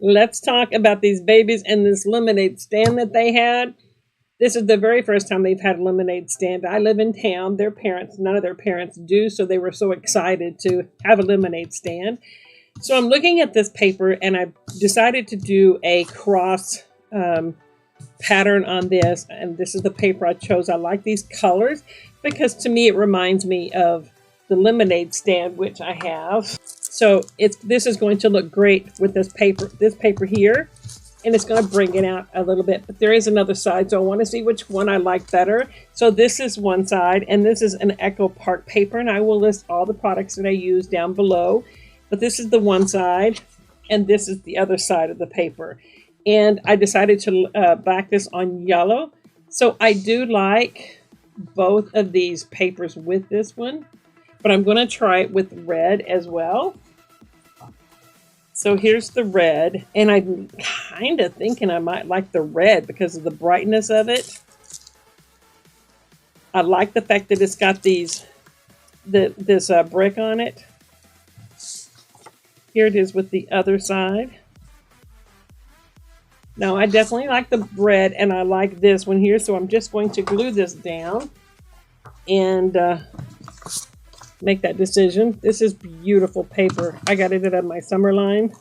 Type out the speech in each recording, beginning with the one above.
Let's talk about these babies and this lemonade stand that they had. This is the very first time they've had a lemonade stand. I live in town. Their parents, none of their parents do, so they were so excited to have a lemonade stand. So I'm looking at this paper, and I decided to do a cross pattern on this, and this is the paper I chose. I like these colors because to me it reminds me of the lemonade stand, which I have. So this is going to look great with this paper here, and it's going to bring it out a little bit. But there is another side, so I want to see which one I like better. So this is one side, and this is an Echo Park paper, and I will list all the products that I use down below. But this is the one side, and this is the other side of the paper. And I decided to back this on yellow. So I do like both of these papers with this one, but I'm going to try it with red as well. So here's the red, and I'm kind of thinking I might like the red because of the brightness of it. I like the fact that it's got this brick on it. Here it is with the other side. Now I definitely like the red, and I like this one here, so I'm just going to glue this down and make that decision. This is beautiful paper. I got it at my summer line.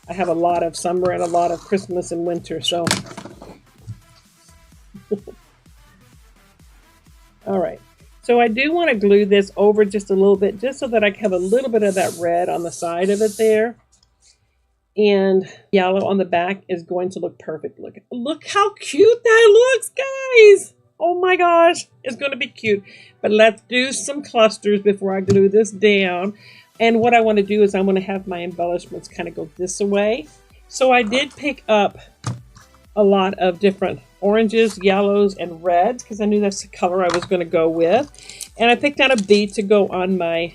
I have a lot of summer and a lot of Christmas and winter, so. All right. So I do want to glue this over just a little bit, just so that I have a little bit of that red on the side of it there. And yellow on the back is going to look perfect. Look how cute that looks, guys. Oh my gosh, it's going to be cute. But let's do some clusters before I glue this down. And what I want to do is I want to have my embellishments kind of go this way. So I did pick up a lot of different oranges, yellows, and reds because I knew that's the color I was going to go with. And I picked out a bead to go on my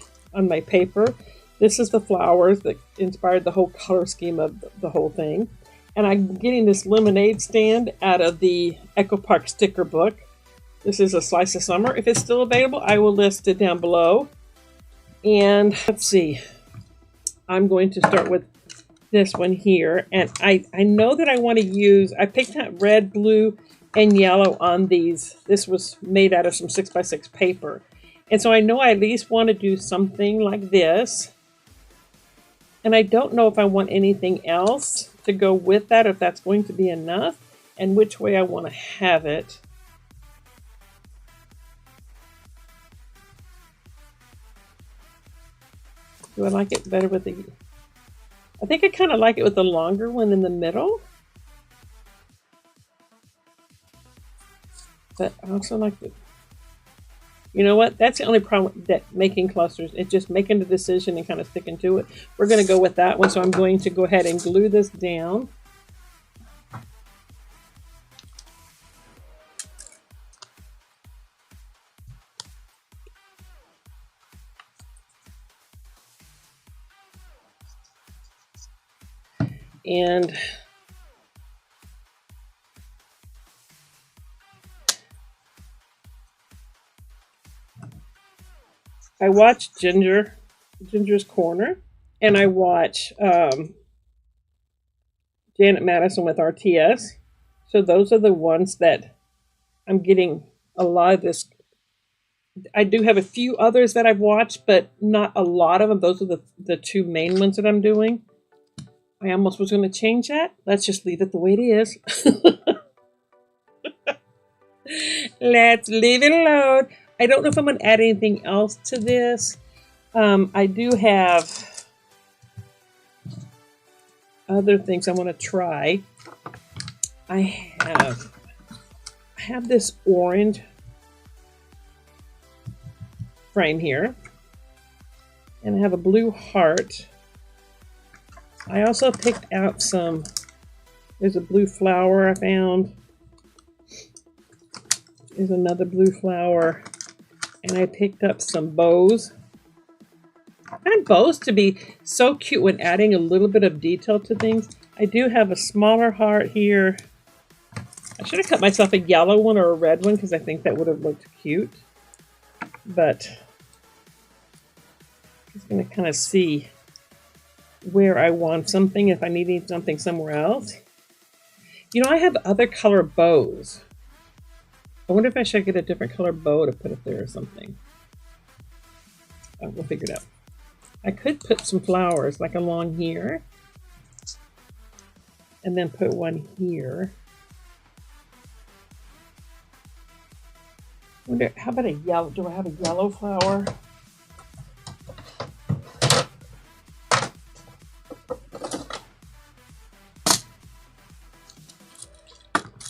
paper. This is the flowers that inspired the whole color scheme of the whole thing. And I'm getting this lemonade stand out of the Echo Park sticker book. This is a Slice of Summer. If it's still available, I will list it down below. And let's see. I'm going to start with this one here. And I know that I want to use, I picked out red, blue, and yellow on these. This was made out of some 6x6 paper. And so I know I at least want to do something like this. And I don't know if I want anything else to go with that, if that's going to be enough, and which way I want to have it. Do I like it better with the... I think I kind of like it with the longer one in the middle. But I also like the... You know what? That's the only problem that making clusters. It's just making the decision and kind of sticking to it. We're going to go with that one, so I'm going to go ahead and glue this down. And I watch Ginger's Corner, and I watch Janet Madison with RTS. So those are the ones that I'm getting a lot of this. I do have a few others that I've watched, but not a lot of them. Those are the two main ones that I'm doing. I almost was going to change that. Let's just leave it the way it is. Let's leave it alone. I don't know if I'm going to add anything else to this. I do have other things I want to try. I have this orange frame here, and I have a blue heart. I also picked out there's a blue flower I found. There's another blue flower. And I picked up some bows. I find bows to be so cute when adding a little bit of detail to things. I do have a smaller heart here. I should have cut myself a yellow one or a red one because I think that would have looked cute. But I'm just going to kind of see where I want something if I need something somewhere else. You know, I have other color bows. I wonder if I should get a different color bow to put up there or something. Oh, we'll figure it out. I could put some flowers like along here. And then put one here. I wonder, how about a yellow? Do I have a yellow flower?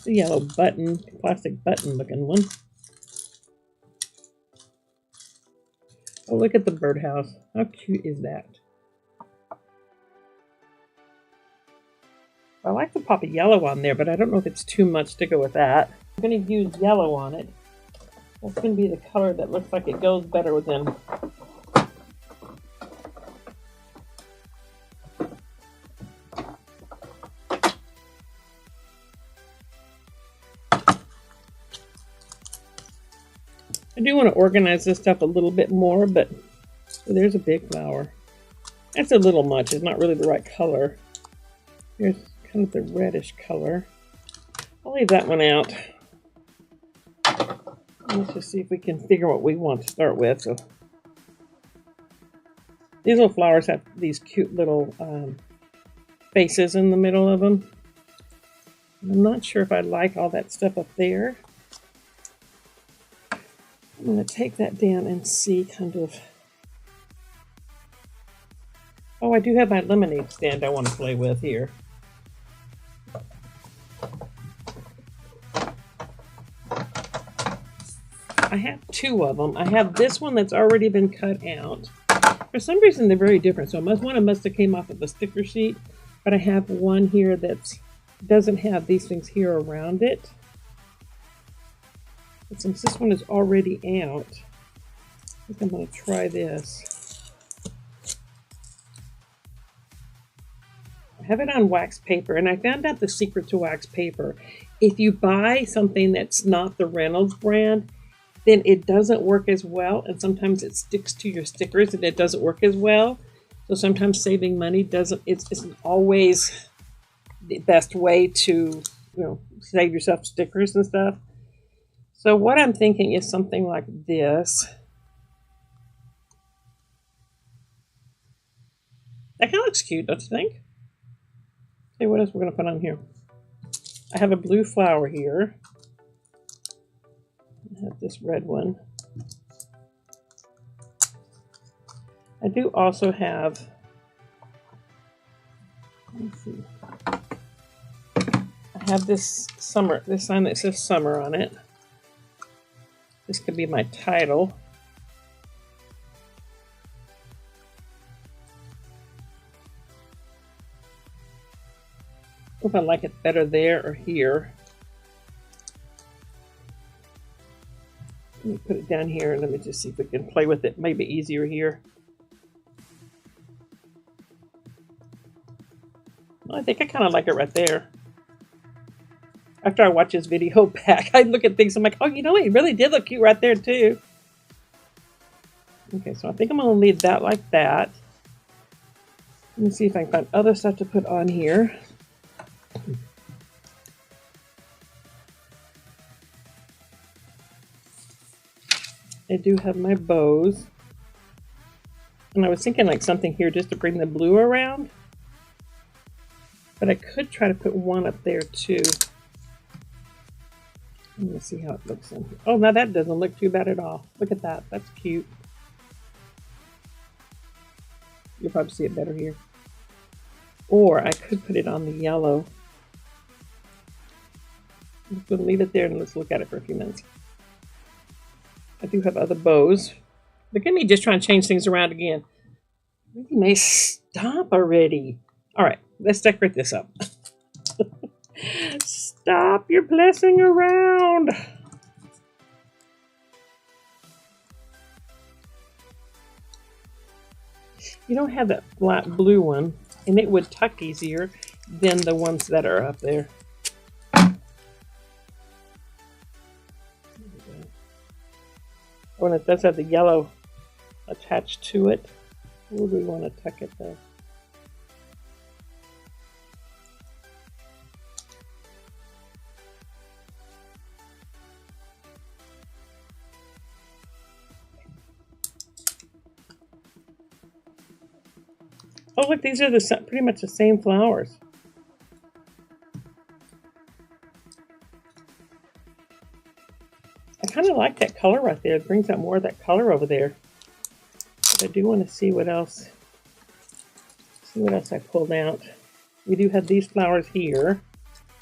A yellow button, plastic button looking one. Oh, look at the birdhouse. How cute is that? I like to pop a yellow on there, but I don't know if it's too much to go with that. I'm going to use yellow on it. That's going to be the color that looks like it goes better with them. I do want to organize this stuff a little bit more, but there's a big flower. That's a little much. It's not really the right color. Here's kind of the reddish color. I'll leave that one out. Let's just see if we can figure what we want to start with. So these little flowers have these cute little faces in the middle of them. I'm not sure if I like all that stuff up there. I'm going to take that down and see kind of... Oh, I do have my lemonade stand I want to play with here. I have two of them. I have this one that's already been cut out. For some reason, they're very different. So one must have came off of the sticker sheet. But I have one here that doesn't have these things here around it. But since this one is already out, I think I'm going to try this. I have it on wax paper, and I found out the secret to wax paper. If you buy something that's not the Reynolds brand, then it doesn't work as well, and sometimes it sticks to your stickers and it doesn't work as well. So sometimes saving money isn't always the best way to, save yourself stickers and stuff. So what I'm thinking is something like this. That kind of looks cute, don't you think? Okay, what else we're going to put on here? I have a blue flower here. I have this red one. I do also have, let's see. I have this sign that says summer on it. This could be my title. Hope I like it better there or here. Let me put it down here and let me just see if we can play with it. Maybe easier here. Well, I think I kind of like it right there. After I watch this video back, I look at things, I'm like, oh, it really did look cute right there too. Okay, so I think I'm going to leave that like that. Let me see if I can find other stuff to put on here. I do have my bows. And I was thinking like something here just to bring the blue around. But I could try to put one up there too. Let me see how it looks in here. Oh, now that doesn't look too bad at all. Look at that. That's cute. You'll probably see it better here. Or I could put it on the yellow. I'm just going to leave it there and let's look at it for a few minutes. I do have other bows. Look at me just trying to change things around again. You may stop already. All right, let's decorate this up. Stop your blessing around. You don't have that flat blue one, and it would tuck easier than the ones that are up there. Oh, and it does have the yellow attached to it. Where do we want to tuck it though? Oh, look, these are pretty much the same flowers. I kind of like that color right there. It brings out more of that color over there. But I do want to see what else. See what else I pulled out. We do have these flowers here.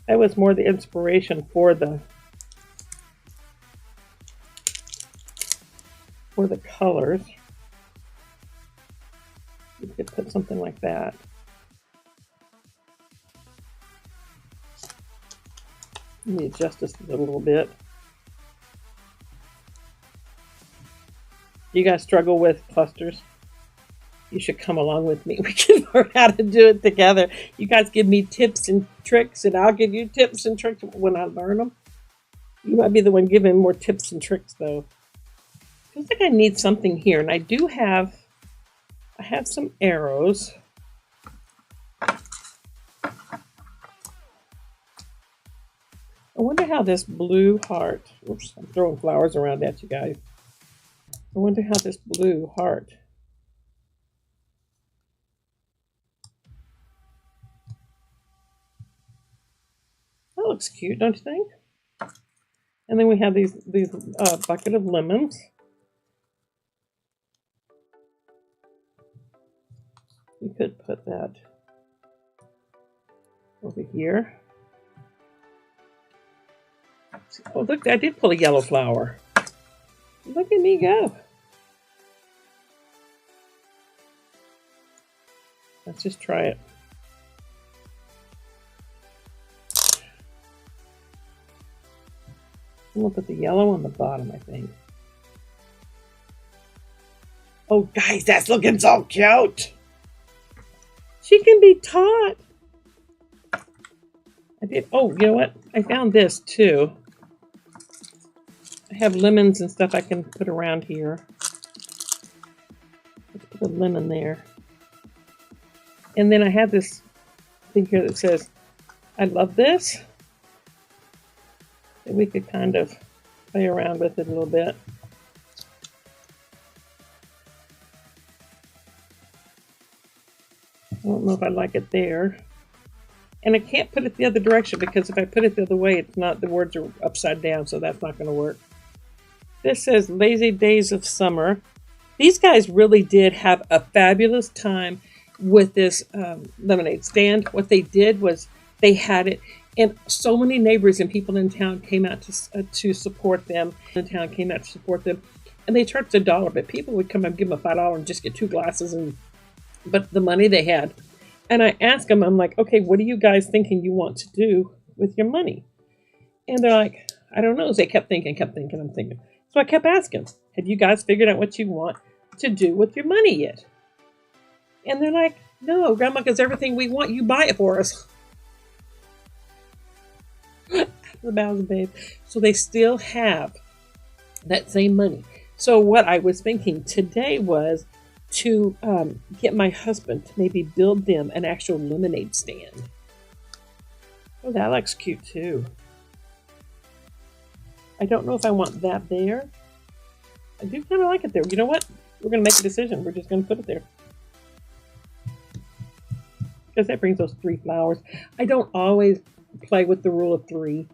That was more the inspiration for the colors. You could put something like that. Let me adjust this a little bit. You guys struggle with clusters? You should come along with me. We can learn how to do it together. You guys give me tips and tricks, and I'll give you tips and tricks when I learn them. You might be the one giving more tips and tricks, though. Feels like I need something here, and I have some arrows. I wonder how this blue heart, oops, I'm throwing flowers around at you guys. I wonder how this blue heart, that looks cute, don't you think? And then we have these bucket of lemons. We could put that over here. Oh, look, I did pull a yellow flower. Look at me go. Let's just try it. I'm going to put the yellow on the bottom, I think. Oh, guys, that's looking so cute. She can be taught. I did. Oh, you know what? I found this, too. I have lemons and stuff I can put around here. Let's put a lemon there. And then I have this thing here that says, I love this. And we could kind of play around with it a little bit. I don't know if I like it there. And I can't put it the other direction because if I put it the other way, it's not, the words are upside down, so that's not going to work. This says Lazy Days of Summer. These guys really did have a fabulous time with this lemonade stand. What they did was they had it, and so many neighbors and people in town came out to support them. The town came out to support them, and they charged $1, but people would come and give them $5 and just get 2 glasses, but the money they had. And I asked them, I'm like, okay, what are you guys thinking you want to do with your money? And they're like, I don't know. So they kept thinking, I'm thinking. So I kept asking, have you guys figured out what you want to do with your money yet? And they're like, no, Grandma, because everything we want, you buy it for us. The Bowser babe. So they still have that same money. So what I was thinking today was to get my husband to maybe build them an actual lemonade stand. Oh, that looks cute too. I don't know if I want that there. I do kind of like it there. You know what? We're going to make a decision. We're just going to put it there. Because that brings those 3 flowers. I don't always play with the rule of 3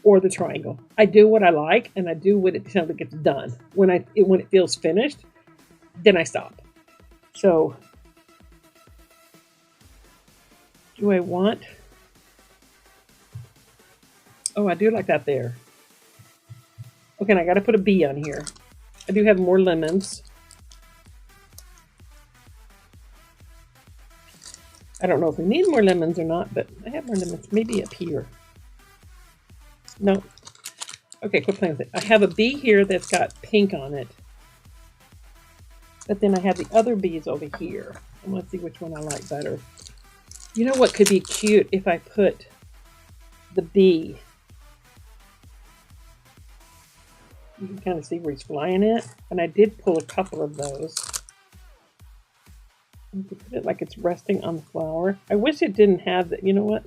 or the triangle. I do what I like, and I do what it until it gets done. When it feels finished, then I stop. So, do I want? Oh, I do like that there. Okay, and I got to put a bee on here. I do have more lemons. I don't know if we need more lemons or not, but I have more lemons. Maybe up here. No. Okay, quit playing with it. I have a bee here that's got pink on it. But then I have the other bees over here. I want to see which one I like better. You know what could be cute if I put the bee? You can kind of see where he's flying at. And I did pull a couple of those. You can put it like it's resting on the flower. I wish it didn't have that. You know what?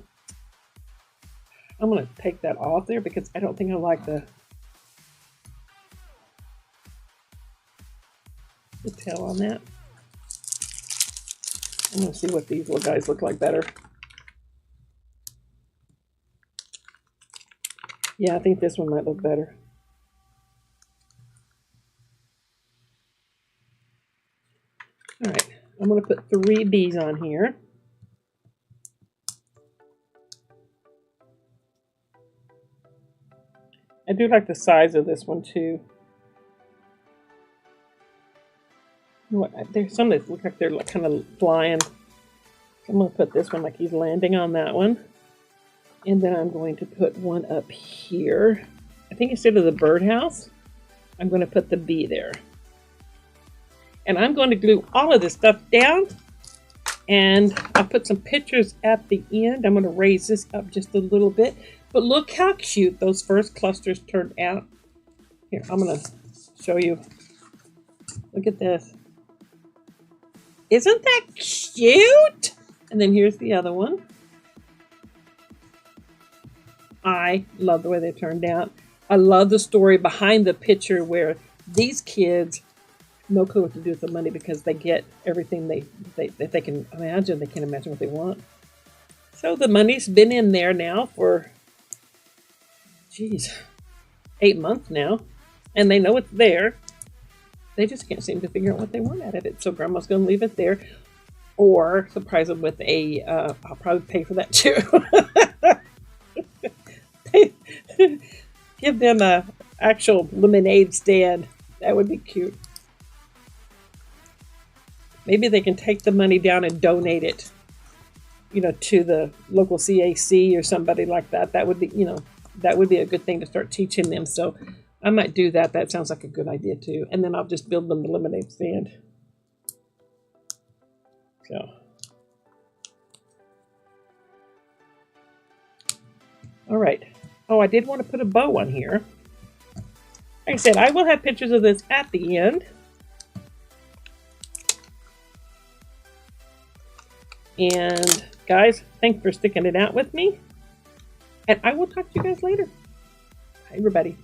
I'm going to take that off there because I don't think I like the tail on that. I'm going to see what these little guys look like better. Yeah, I think this one might look better. All right, I'm going to put 3 bees on here. I do like the size of this one too. There's some that look like they're kind of flying. I'm going to put this one like he's landing on that one. And then I'm going to put one up here. I think instead of the birdhouse, I'm going to put the bee there. And I'm going to glue all of this stuff down. And I'll put some pictures at the end. I'm going to raise this up just a little bit. But look how cute those first clusters turned out. Here, I'm going to show you. Look at this. Isn't that cute? And then here's the other one. I love the way they turned out. I love the story behind the picture where these kids no clue what to do with the money because they get everything they can imagine. They can't imagine what they want. So the money's been in there now for, geez, 8 months now. And they know it's there. They just can't seem to figure out what they want out of it. So Grandma's going to leave it there. Or surprise them with a, I'll probably pay for that too. Give them a actual lemonade stand. That would be cute. Maybe they can take the money down and donate it, you know, to the local CAC or somebody like that. That would be, you know, that would be a good thing to start teaching them. So I might do that. That sounds like a good idea too. And then I'll just build them the lemonade stand. So. All right. Oh, I did want to put a bow on here. Like I said, I will have pictures of this at the end. And guys, thanks for sticking it out with me. And I will talk to you guys later. Bye, everybody.